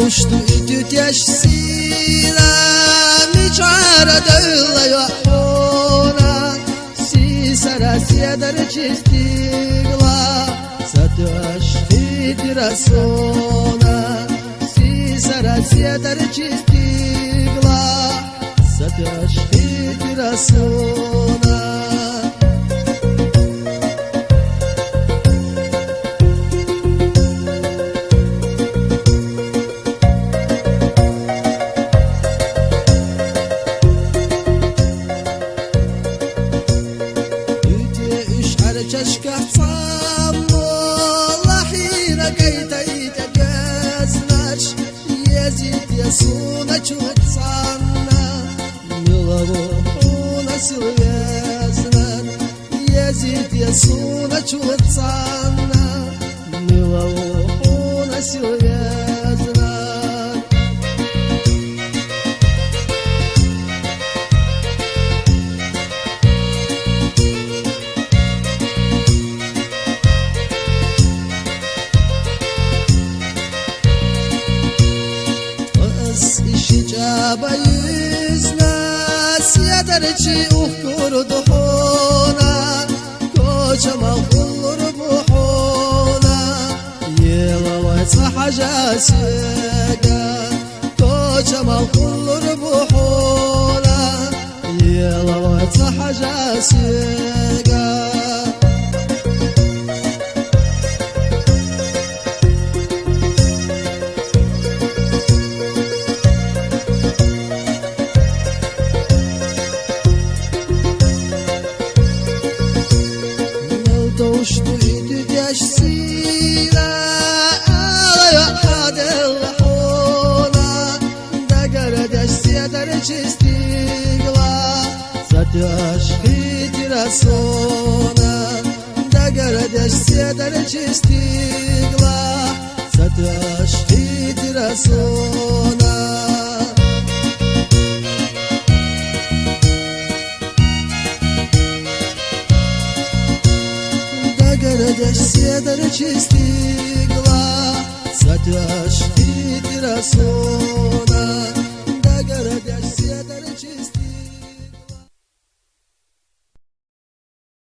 دوشت ایتیش سینا میچاره دل یحونا سی سراسی در چیستیگلا ستوش خیت رسونا سی سراسی در چیستیگلا ستوش خیت رسونا چشکه صامو لحين قيتي تجازناش يزيد يسونا شوت صانا ملوحونا سلويازنا يزيد يسونا شوت صانا ملوحونا سلويازنا Bayıznas yadarci uhkur duhuna koçama kulur buhuna yelavatsa hacasıga koçama kulur buhuna yelavatsa hacasıga دوشتو ایتیش سینا آیا حادل حونا دگر دشتی در چیستیگلا ستوش خیت رسونا دگر دشتی در چیستیگلا ستوش خیت رسونا Градясь در чистигла сатяш хит расона да градясь در чистигла